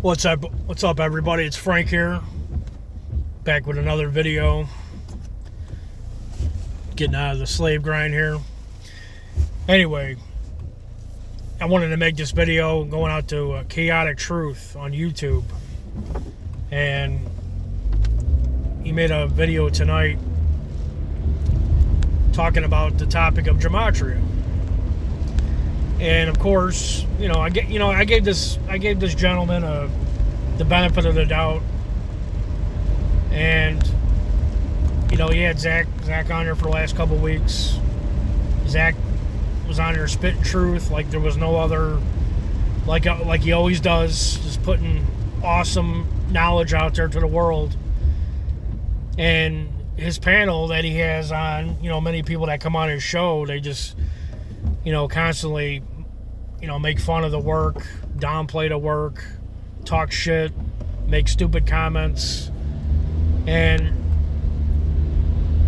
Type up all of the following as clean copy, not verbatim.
What's up? What's up, everybody? It's Frank here, back with another video. Getting out of the slave grind here. Anyway, I wanted to make this video going out to Chaotic Truth on YouTube, and he made a video tonight talking about the topic of gematria. And of course, I gave this gentleman the benefit of the doubt, and he had Zach on here for the last couple weeks. Zach was on here spitting truth like there was no other, like he always does, just putting awesome knowledge out there to the world. And his panel that he has on, many people that come on his show, they just constantly, make fun of the work, downplay the work, talk shit, make stupid comments. And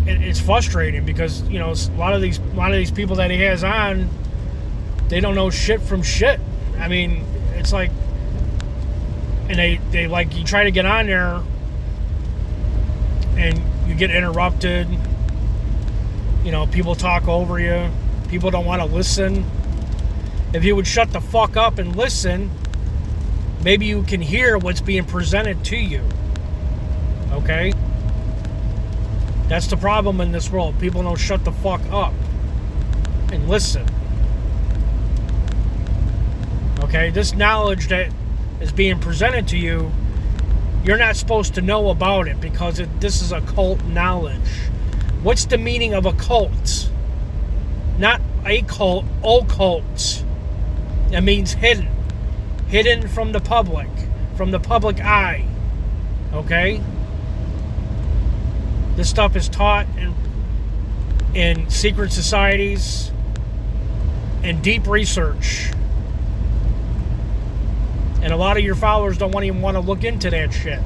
it's frustrating because, a lot of these people that he has on, they don't know shit from shit. I mean, it's like, and they like, you try to get on there and you get interrupted. People talk over you. People don't want to listen. If you would shut the fuck up and listen, maybe you can hear what's being presented to you. Okay? That's the problem in this world. People don't shut the fuck up and listen. Okay? This knowledge that is being presented to you, you're not supposed to know about it because this is occult knowledge. What's the meaning of occult? Not a cult, occult. That means hidden. Hidden from the public eye. Okay? This stuff is taught in secret societies and deep research. And a lot of your followers don't even want to look into that shit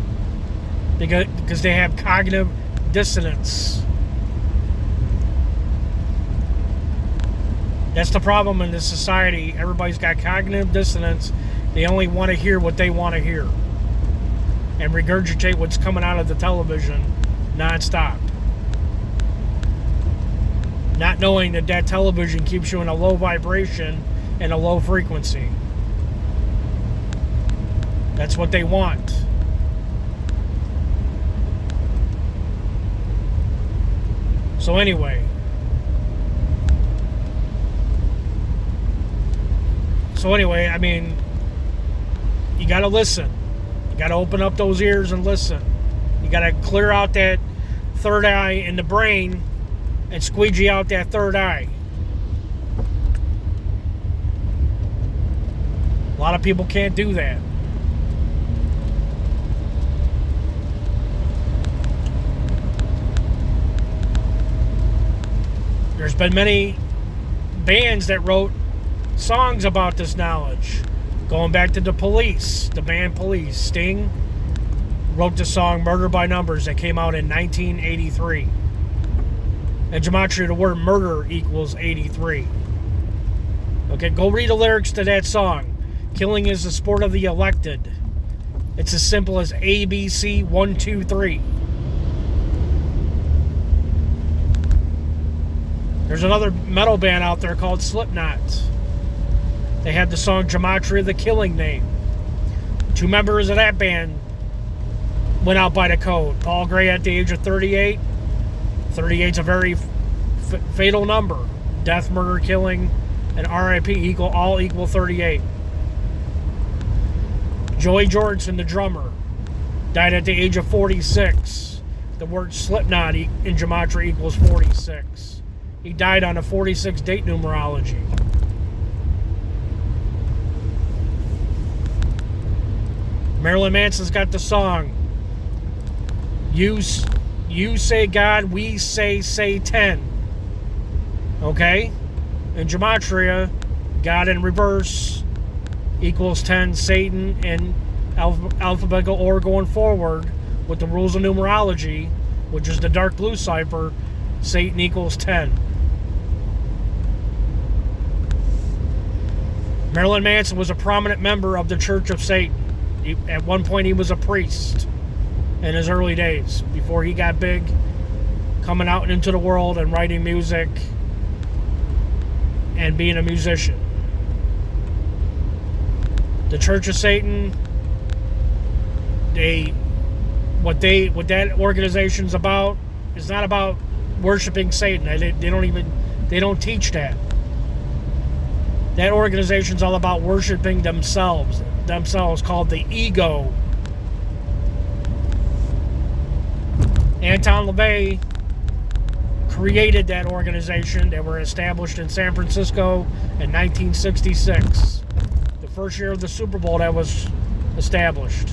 because they have cognitive dissonance. That's the problem in this society. Everybody's got cognitive dissonance. They only want to hear what they want to hear and regurgitate what's coming out of the television nonstop. Not knowing that television keeps you in a low vibration and a low frequency. That's what they want. So anyway, I mean, you got to listen. You got to open up those ears and listen. You got to clear out that third eye in the brain and squeegee out that third eye. A lot of people can't do that. There's been many bands that wrote songs about this knowledge. Going back to the Police, the band Police. Sting wrote the song Murder by Numbers that came out in 1983. And gematria, the word murder equals 83. Okay, go read the lyrics to that song. Killing is the sport of the elected. It's as simple as ABC 1, 2, 3. There's another metal band out there called Slipknot. They had the song Gematria, the Killing Name. 2 members of that band went out by the code. Paul Gray at the age of 38. 38's a very fatal number. Death, murder, killing, and RIP all equal 38. Joey Jordison, the drummer, died at the age of 46. The word Slipknot in gematria equals 46. He died on a 46 date numerology. Marilyn Manson's got the song You say God, we say Satan. Okay? In gematria, God in reverse equals 10, Satan in alphabetical order going forward with the rules of numerology, which is the dark blue cipher, Satan equals 10. Marilyn Manson was a prominent member of the Church of Satan. At one point, he was a priest in his early days, before he got big, coming out into the world and writing music and being a musician. The Church of Satan, what that organization's about is not about worshiping Satan. They don't teach that. That organization's all about worshiping themselves, called the ego. Anton LaVey created that organization. They were established in San Francisco in 1966. The first year of the Super Bowl that was established.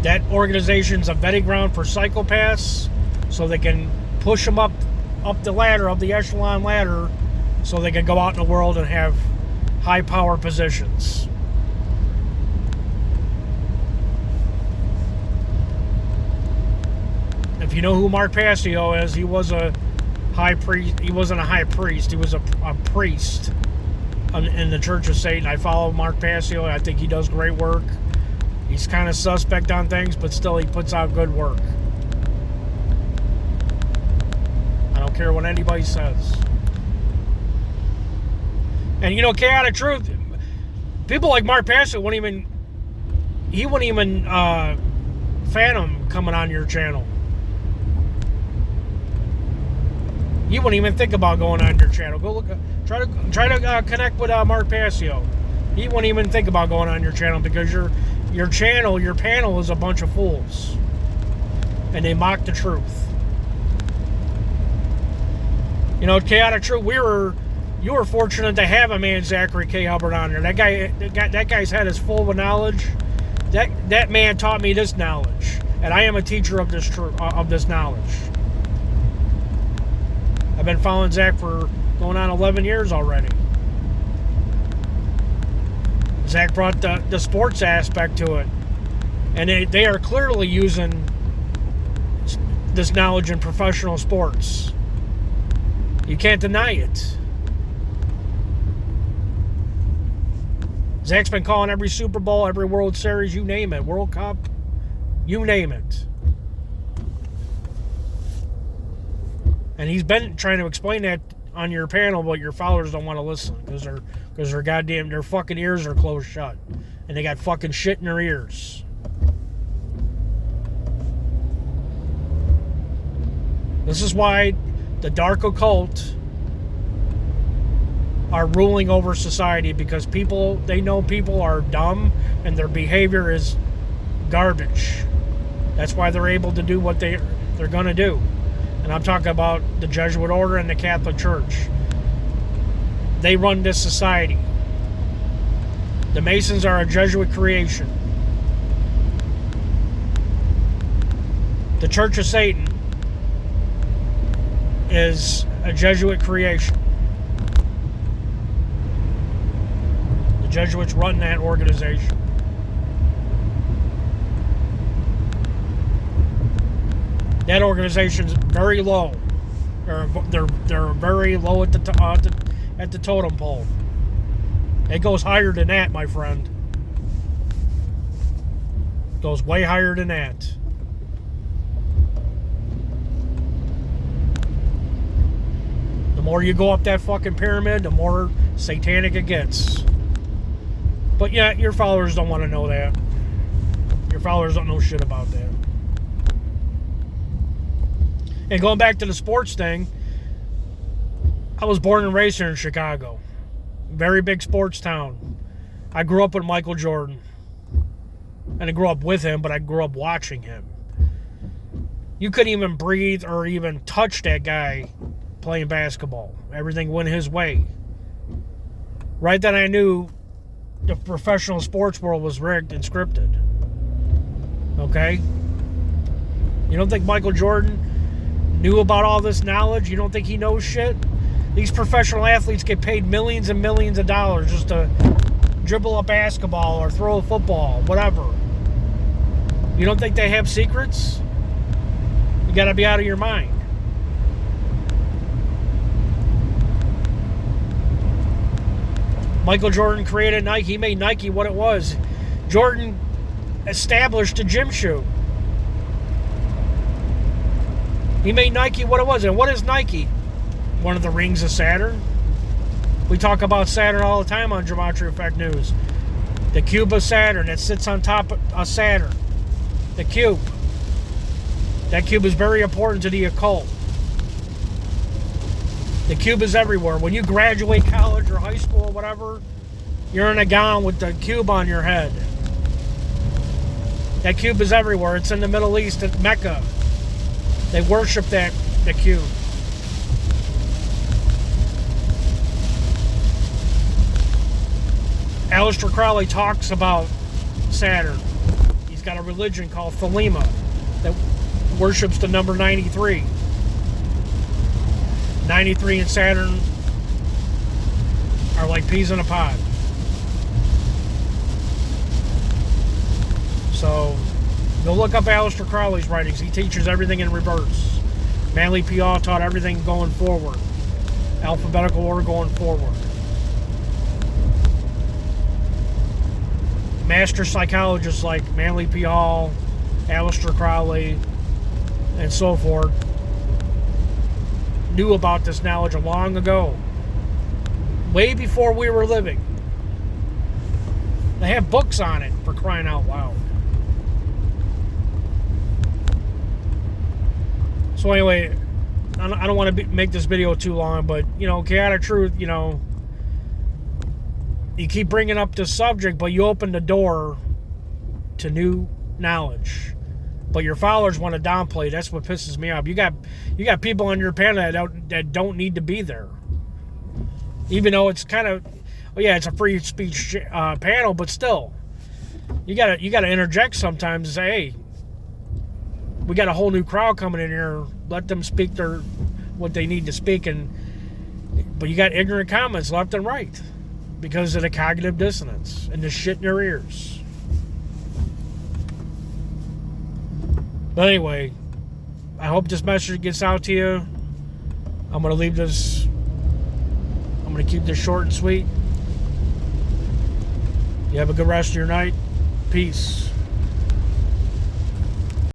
That organization's a vetting ground for psychopaths, so they can push them up the ladder, up the echelon ladder, so they can go out in the world and have high power positions. If you know who Mark Passio is, he was a high priest. He wasn't a high priest. He was a priest in the Church of Satan. I follow Mark Passio. I think he does great work. He's kind of suspect on things, but still he puts out good work. I don't care what anybody says. And chaotic truth, people like Mark Passio wouldn't even fathom coming on your channel. He wouldn't even think about going on your channel. Go look, try to connect with Mark Passio. He wouldn't even think about going on your channel, because your panel is a bunch of fools, and they mock the truth. Chaotic truth. You were fortunate to have a man, Zachary K. Hubbard, on there. That guy's head is full of knowledge. That man taught me this knowledge, and I am a teacher of this knowledge. I've been following Zach for going on 11 years already. Zach brought the sports aspect to it, and they are clearly using this knowledge in professional sports. You can't deny it. Zach's been calling every Super Bowl, every World Series, you name it, World Cup, you name it. And he's been trying to explain that on your panel, but your followers don't want to listen because their fucking ears are closed shut, and they got fucking shit in their ears. This is why the dark occult are ruling over society, because they know people are dumb and their behavior is garbage. That's why they're able to do what they're going to do. And I'm talking about the Jesuit order and the Catholic Church. They run this society. The Masons are a Jesuit creation. The Church of Satan is a Jesuit creation. The Jesuits run that organization. That organization's very low. They're very low at the totem pole. It goes higher than that, my friend. It goes way higher than that. The more you go up that fucking pyramid, the more satanic it gets. But yeah, your followers don't want to know that. Your followers don't know shit about that. And going back to the sports thing, I was born and raised here in Chicago. Very big sports town. I grew up with Michael Jordan. And I grew up with him, but I grew up watching him. You couldn't even breathe or even touch that guy playing basketball. Everything went his way. Right then I knew the professional sports world was rigged and scripted. Okay? You don't think Michael Jordan knew about all this knowledge? You don't think he knows shit? These professional athletes get paid millions and millions of dollars just to dribble a basketball or throw a football, whatever. You don't think they have secrets? You gotta be out of your mind. Michael Jordan created Nike. He made Nike what it was. Jordan established a gym shoe. He made Nike what it was. And what is Nike? One of the rings of Saturn. We talk about Saturn all the time on Gematria Effect News. The cube of Saturn that sits on top of Saturn. The cube. That cube is very important to the occult. The cube is everywhere. When you graduate college or high school or whatever, you're in a gown with the cube on your head. That cube is everywhere. It's in the Middle East at Mecca. They worship the cube. Aleister Crowley talks about Saturn. He's got a religion called Thelema that worships the number 93. 93 and Saturn are like peas in a pod. So, go look up Aleister Crowley's writings. He teaches everything in reverse. Manly P.R. taught everything going forward. Alphabetical order going forward. Master psychologists like Manly P. Hall, Aleister Crowley, and so forth knew about this knowledge long ago, way before we were living. They have books on it, for crying out loud. So anyway, I don't want to make this video too long, but, you know, chaotic truth, you know, you keep bringing up this subject, but you open the door to new knowledge. But your followers want to downplay. That's what pisses me off. You got people on your panel that don't need to be there. Even though it's kind of, it's a free speech panel, but still, you gotta interject sometimes and say, hey, we got a whole new crowd coming in here. Let them speak what they need to speak, but you got ignorant comments left and right because of the cognitive dissonance and the shit in your ears. But anyway, I hope this message gets out to you. I'm going to keep this short and sweet. You have a good rest of your night. Peace.